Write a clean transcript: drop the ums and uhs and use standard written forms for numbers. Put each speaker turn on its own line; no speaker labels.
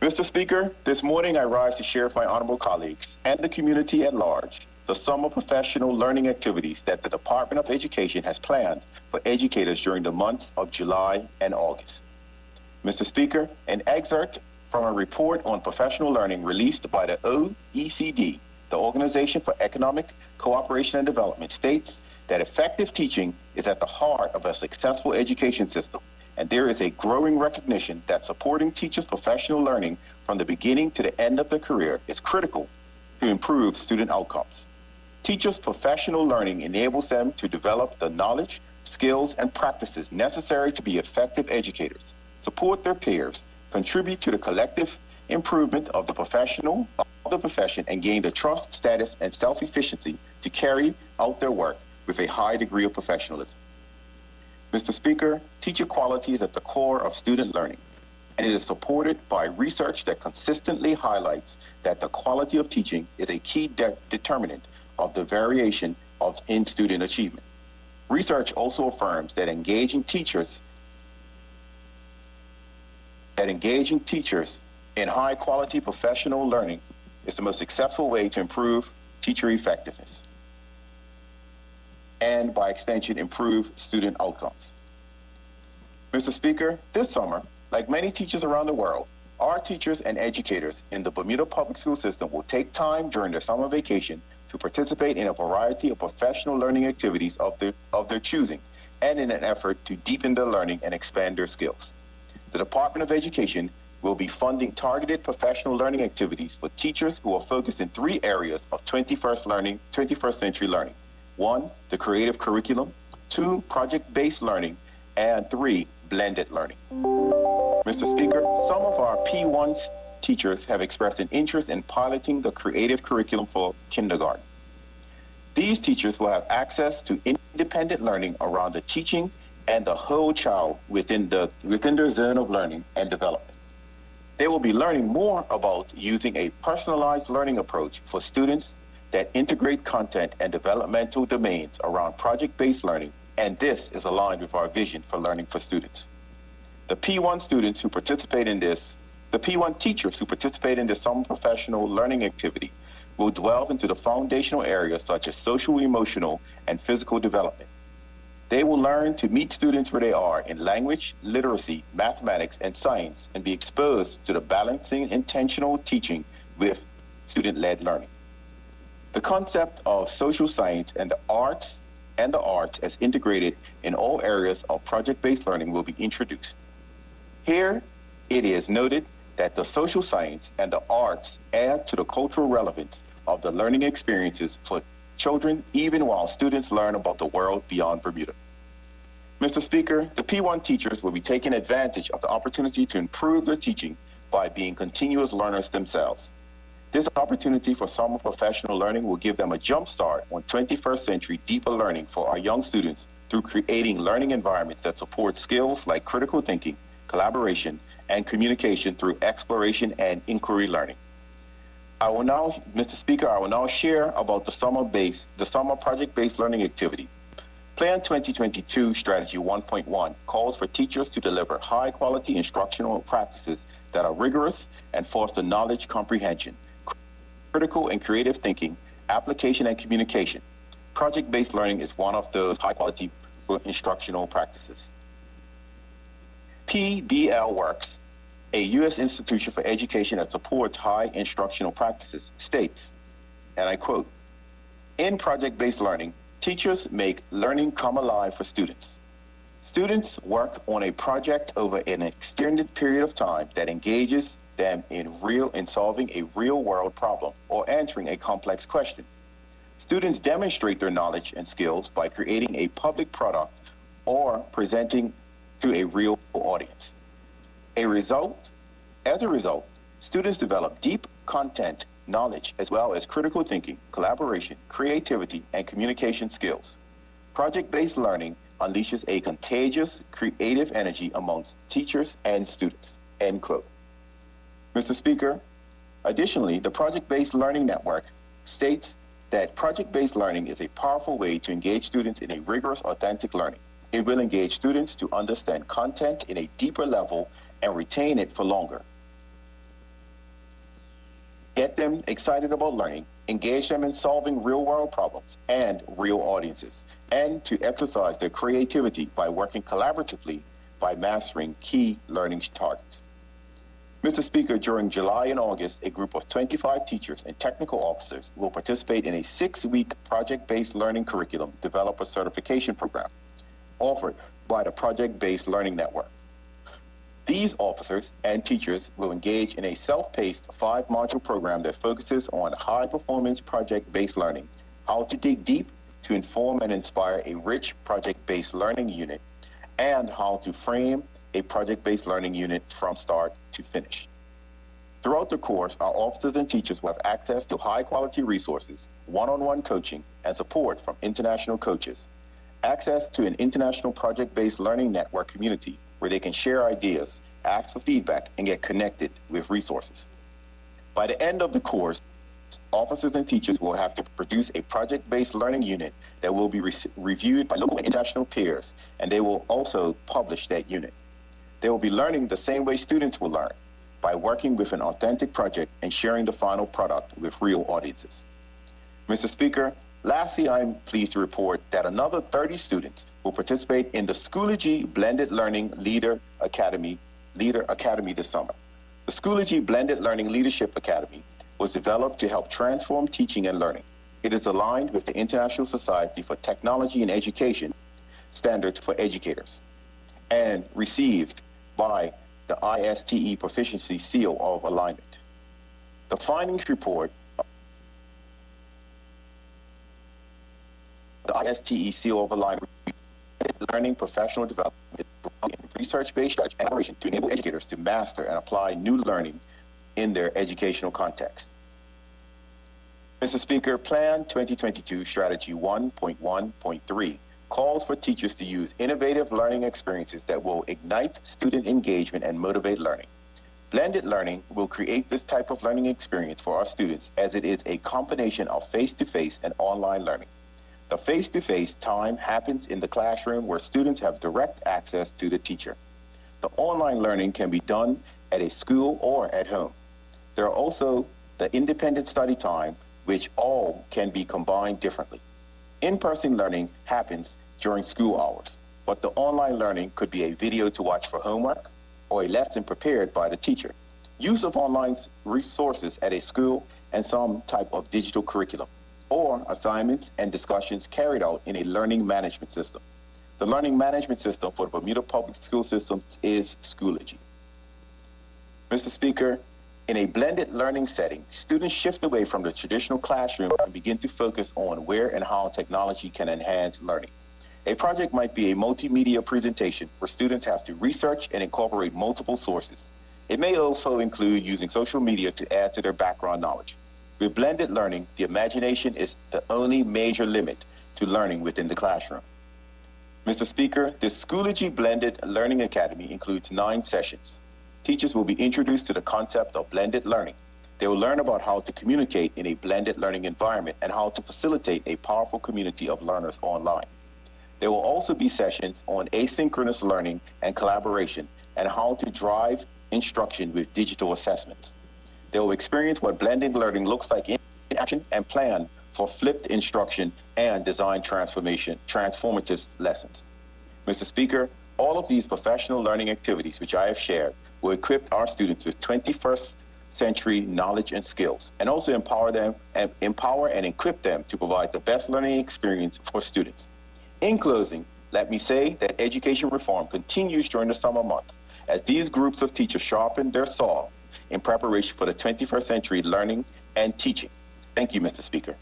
Mr. Speaker, this morning I rise to share with my honorable colleagues and the community at large the summer professional learning activities that the Department of Education has planned for educators during the months of July and August. Mr. Speaker, an excerpt from a report on professional learning released by the OECD, the Organization for Economic Cooperation and Development, states that effective teaching is at the heart of a successful education system, and there is a growing recognition that supporting teachers' professional learning from the beginning to the end of their career is critical to improve student outcomes. Teachers' professional learning enables them to develop the knowledge, skills, and practices necessary to be effective educators, support their peers, contribute to the collective improvement of the profession, and gain the trust, status, and self-efficiency to carry out their work with a high degree of professionalism. Mr. Speaker, teacher quality is at the core of student learning, and it is supported by research that consistently highlights that the quality of teaching is a key determinant of the variation in student achievement. Research also affirms that engaging teachers in high-quality professional learning is the most successful way to improve teacher effectiveness and, by extension, improve student outcomes. Mr. Speaker, this summer, like many teachers around the world, our teachers and educators in the Bermuda public school system will take time during their summer vacation to participate in a variety of professional learning activities of their choosing, and in an effort to deepen their learning and expand their skills. The Department of Education will be funding targeted professional learning activities for teachers who are focused in 3 areas of 21st century learning. 1, the creative curriculum, 2, project-based learning, and 3, blended learning. Mr. Speaker, some of our P1 teachers have expressed an interest in piloting the creative curriculum for kindergarten. These teachers will have access to independent learning around the teaching and the whole child within their zone of learning and development. They will be learning more about using a personalized learning approach for students that integrate content and developmental domains around project-based learning, and this is aligned with our vision for learning for students. The P1 teachers who participate in this summer professional learning activity will delve into the foundational areas such as social, emotional, and physical development. They will learn to meet students where they are in language, literacy, mathematics, and science, and be exposed to the balancing intentional teaching with student-led learning. The concept of social science and the arts as integrated in all areas of project-based learning will be introduced. Here, it is noted that the social science and the arts add to the cultural relevance of the learning experiences for children, even while students learn about the world beyond Bermuda. Mr. Speaker, the P1 teachers will be taking advantage of the opportunity to improve their teaching by being continuous learners themselves. This opportunity for summer professional learning will give them a jump start on 21st century deeper learning for our young students through creating learning environments that support skills like critical thinking, collaboration, and communication through exploration and inquiry learning. Mr. Speaker, I will now share about the summer project-based learning activity. Plan 2022 Strategy 1.1 calls for teachers to deliver high-quality instructional practices that are rigorous and foster knowledge comprehension, critical and creative thinking, application and communication. Project-based learning is one of those high-quality instructional practices. PBL Works, a U.S. institution for education that supports high instructional practices, states, and I quote, "In project-based learning, teachers make learning come alive for students. Students work on a project over an extended period of time that engages them in solving a real-world problem or answering a complex question. Students demonstrate their knowledge and skills by creating a public product or presenting to a real audience. As a result, students develop deep content knowledge as well as critical thinking, collaboration, creativity, and communication skills. Project-based learning unleashes a contagious, creative energy amongst teachers and students," end quote. Mr. Speaker, additionally, the Project-Based Learning Network states that project-based learning is a powerful way to engage students in a rigorous, authentic learning. It will engage students to understand content in a deeper level and retain it for longer. them excited about learning, engage them in solving real-world problems and real audiences, and to exercise their creativity by working collaboratively by mastering key learning targets. Mr. Speaker, during July and August, a group of 25 teachers and technical officers will participate in a 6-week project-based learning curriculum developer certification program offered by the Project-Based Learning Network. These officers and teachers will engage in a self-paced 5-module program that focuses on high-performance project-based learning, how to dig deep to inform and inspire a rich project-based learning unit, and how to frame a project-based learning unit from start to finish. Throughout the course, our officers and teachers will have access to high-quality resources, one-on-one coaching, and support from international coaches, access to an international project-based learning network community where they can share ideas, ask for feedback, and get connected with resources. By the end of the course, officers and teachers will have to produce a project-based learning unit that will be reviewed by local and international peers, and they will also publish that unit. They will be learning the same way students will learn, by working with an authentic project and sharing the final product with real audiences. Mr. Speaker, lastly, I'm pleased to report that another 30 students will participate in the Schoology Blended Learning Leader Academy this summer. The Schoology Blended Learning Leadership Academy was developed to help transform teaching and learning. It is aligned with the International Society for Technology and Education standards for educators and received by the ISTE Proficiency Seal of Alignment. The findings report the ISTE Seal of Alignment learning professional development research-based strategy and operation to enable educators to master and apply new learning in their educational context. Mr. Speaker, Plan 2022 Strategy 1.1.3 calls for teachers to use innovative learning experiences that will ignite student engagement and motivate learning. Blended learning will create this type of learning experience for our students as it is a combination of face-to-face and online learning. The face-to-face time happens in the classroom where students have direct access to the teacher. The online learning can be done at a school or at home. There are also the independent study time, which all can be combined differently. In-person learning happens during school hours, but the online learning could be a video to watch for homework or a lesson prepared by the teacher. Use of online resources at a school and some type of digital curriculum, or assignments and discussions carried out in a learning management system. The learning management system for the Bermuda Public School System is Schoology. Mr. Speaker, in a blended learning setting, students shift away from the traditional classroom and begin to focus on where and how technology can enhance learning. A project might be a multimedia presentation where students have to research and incorporate multiple sources. It may also include using social media to add to their background knowledge. With blended learning, the imagination is the only major limit to learning within the classroom. Mr. Speaker, the Schoology Blended Learning Academy includes 9 sessions. Teachers will be introduced to the concept of blended learning. They will learn about how to communicate in a blended learning environment and how to facilitate a powerful community of learners online. There will also be sessions on asynchronous learning and collaboration and how to drive instruction with digital assessments. They will experience what blended learning looks like in action and plan for flipped instruction and design transformative lessons. Mr. Speaker, all of these professional learning activities which I have shared will equip our students with 21st century knowledge and skills, and also empower and equip them to provide the best learning experience for students. In closing, let me say that education reform continues during the summer months as these groups of teachers sharpen their saw in preparation for the 21st century learning and teaching. Thank you, Mr. Speaker.